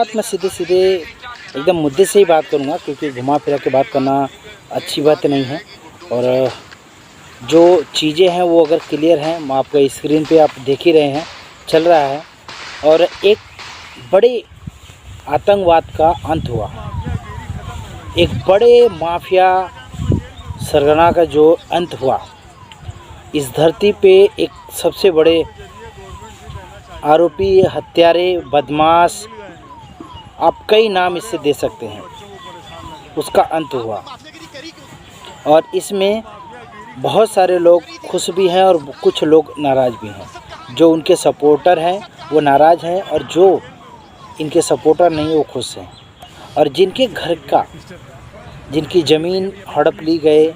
बात मैं सीधे सीधे एकदम मुद्दे से ही बात करूँगा, क्योंकि घुमा फिरा के बात करना अच्छी बात नहीं है। और जो चीज़ें हैं वो अगर क्लियर हैं, मैं आपको स्क्रीन पे आप देख ही रहे हैं चल रहा है। और एक बड़े आतंकवाद का अंत हुआ, एक बड़े माफिया सरगना का जो अंत हुआ। इस धरती पे एक सबसे बड़े आरोपी, हत्यारे, बदमाश, आप कई नाम इससे दे सकते हैं, उसका अंत हुआ। और इसमें बहुत सारे लोग खुश भी हैं और कुछ लोग नाराज़ भी हैं। जो उनके सपोर्टर हैं वो नाराज़ हैं, और जो इनके सपोर्टर नहीं वो खुश हैं। और जिनके घर का, जिनकी ज़मीन हड़प ली गए,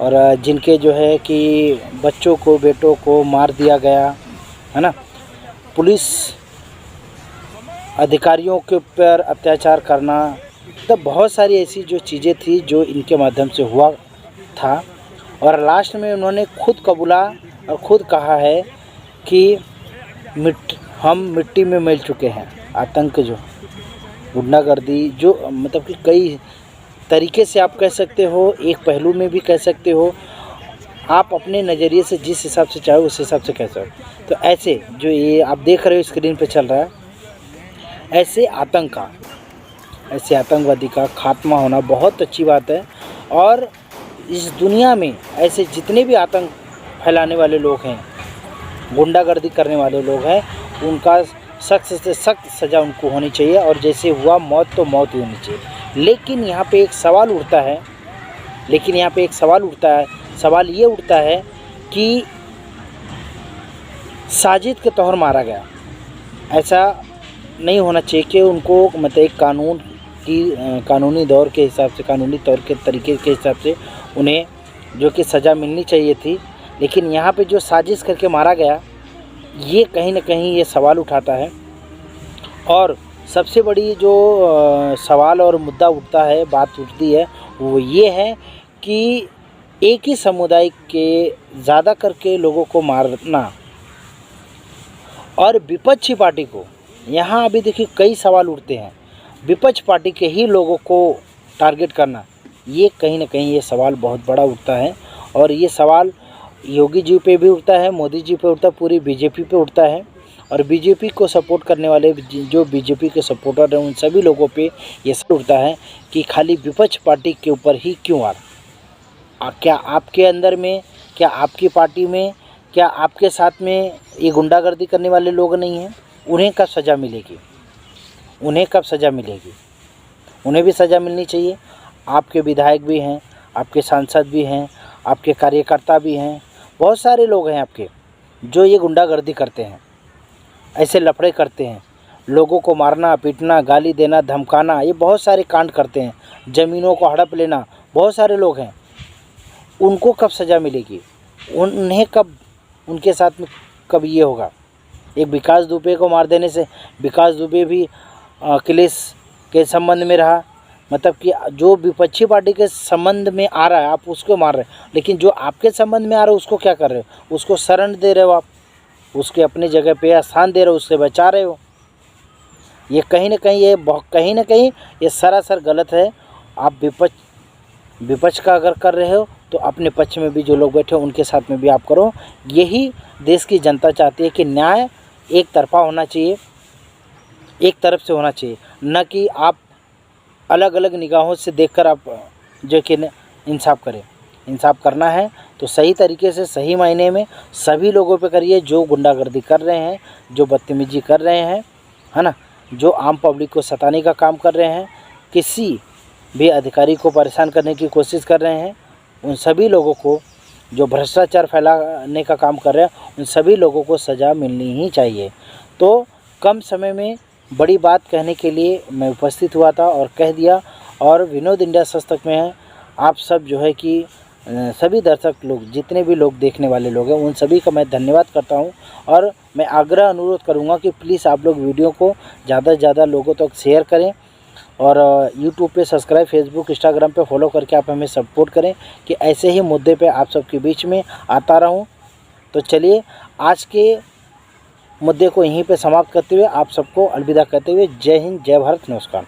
और जिनके जो है कि बच्चों को, बेटों को मार दिया गया है ना, पुलिस अधिकारियों के ऊपर अत्याचार करना, तो बहुत सारी ऐसी जो चीज़ें थी जो इनके माध्यम से हुआ था। और लास्ट में उन्होंने खुद कबूला और खुद कहा है कि हम मिट्टी में मिल चुके हैं। आतंक, जो गुंडागर्दी, जो मतलब कि कई तरीके से आप कह सकते हो, एक पहलू में भी कह सकते हो, आप अपने नज़रिए से जिस हिसाब से चाहो उस हिसाब से कह सकते हो। तो ऐसे जो ये आप देख रहे हो स्क्रीन पे चल रहा है, ऐसे ऐसे आतंकवादी का खात्मा होना बहुत अच्छी बात है। और इस दुनिया में ऐसे जितने भी आतंक फैलाने वाले लोग हैं, गुंडागर्दी करने वाले लोग हैं, उनका सख्त से सख्त सज़ा उनको होनी चाहिए। और जैसे हुआ मौत, तो मौत ही होनी चाहिए। लेकिन यहाँ पे एक सवाल उठता है, सवाल ये उठता है कि साजिद के तौर मारा गया। ऐसा नहीं होना चाहिए कि उनको मतलब एक कानूनी दौर के हिसाब से, कानूनी तौर के तरीके के हिसाब से उन्हें जो कि सज़ा मिलनी चाहिए थी। लेकिन यहाँ पे जो साजिश करके मारा गया, ये कहीं ना कहीं ये सवाल उठाता है। और सबसे बड़ी जो सवाल और मुद्दा उठता है, बात उठती है, वो ये है कि एक ही समुदाय के ज़्यादा करके लोगों को मारना और विपक्षी पार्टी को, यहाँ अभी देखिए कई सवाल उठते हैं, विपक्ष पार्टी के ही लोगों को टारगेट करना, ये कहीं ना कहीं ये सवाल बहुत बड़ा उठता है। और ये सवाल योगी जी पे भी उठता है, मोदी जी पे उठता है, पूरी बीजेपी पे उठता है। और बीजेपी को सपोर्ट करने वाले जो बीजेपी के सपोर्टर हैं, उन सभी लोगों पे ये सवाल उठता है कि खाली विपक्ष पार्टी के ऊपर ही क्यों आ रहा। क्या आपके अंदर में, क्या आपकी पार्टी में, क्या आपके साथ में ये गुंडागर्दी करने वाले लोग नहीं हैं? उन्हें कब सज़ा मिलेगी? उन्हें भी सज़ा मिलनी चाहिए। आपके विधायक भी हैं, आपके सांसद भी हैं, आपके कार्यकर्ता भी हैं, बहुत सारे लोग हैं आपके जो ये गुंडागर्दी करते हैं, ऐसे लफड़े करते हैं, लोगों को मारना, पीटना, गाली देना, धमकाना, ये बहुत सारे कांड करते हैं, ज़मीनों को हड़प लेना, बहुत सारे लोग हैं। उनको कब सज़ा मिलेगी? उन्हें कब, उनके साथ में कब ये होगा? एक विकास दुबे को मार देने से, विकास दुबे भी अखिलेश के संबंध में रहा, मतलब कि जो विपक्षी पार्टी के संबंध में आ रहा है आप उसको मार रहे हैं, लेकिन जो आपके संबंध में आ रहा है उसको क्या कर रहे हो? उसको शरण दे रहे हो, आप उसके अपनी जगह पे स्थान दे रहे हो, उससे बचा रहे हो। ये कहीं ना कहीं ये सरासर गलत है। आप विपक्ष का अगर कर रहे हो तो अपने पक्ष में भी जो लोग बैठे हो उनके साथ में भी आप करो। यही देश की जनता चाहती है कि न्याय एक तरफा होना चाहिए, एक तरफ से होना चाहिए, न कि आप अलग अलग निगाहों से देखकर आप जो कि इंसाफ करें। इंसाफ करना है तो सही तरीके से, सही मायने में सभी लोगों पे करिए, जो गुंडागर्दी कर रहे हैं, जो बदतमीजी कर रहे हैं, है ना, जो आम पब्लिक को सताने का काम कर रहे हैं, किसी भी अधिकारी को परेशान करने की कोशिश कर रहे हैं, उन सभी लोगों को, जो भ्रष्टाचार फैलाने का काम कर रहे हैं, उन सभी लोगों को सज़ा मिलनी ही चाहिए। तो कम समय में बड़ी बात कहने के लिए मैं उपस्थित हुआ था और कह दिया। और विनोद इंडिया सस्तक में आप सब जो है कि सभी दर्शक लोग, जितने भी लोग देखने वाले लोग हैं, उन सभी का मैं धन्यवाद करता हूं। और मैं आग्रह अनुरोध करूंगा कि प्लीज़ आप लोग वीडियो को ज़्यादा से ज़्यादा लोगों तक शेयर करें, और यूट्यूब पे सब्सक्राइब, फेसबुक, इंस्टाग्राम पे फॉलो करके आप हमें सपोर्ट करें कि ऐसे ही मुद्दे पे आप सबके बीच में आता रहूं। तो चलिए, आज के मुद्दे को यहीं पे समाप्त करते हुए आप सबको अलविदा कहते हुए जय हिंद, जय भारत, नमस्कार।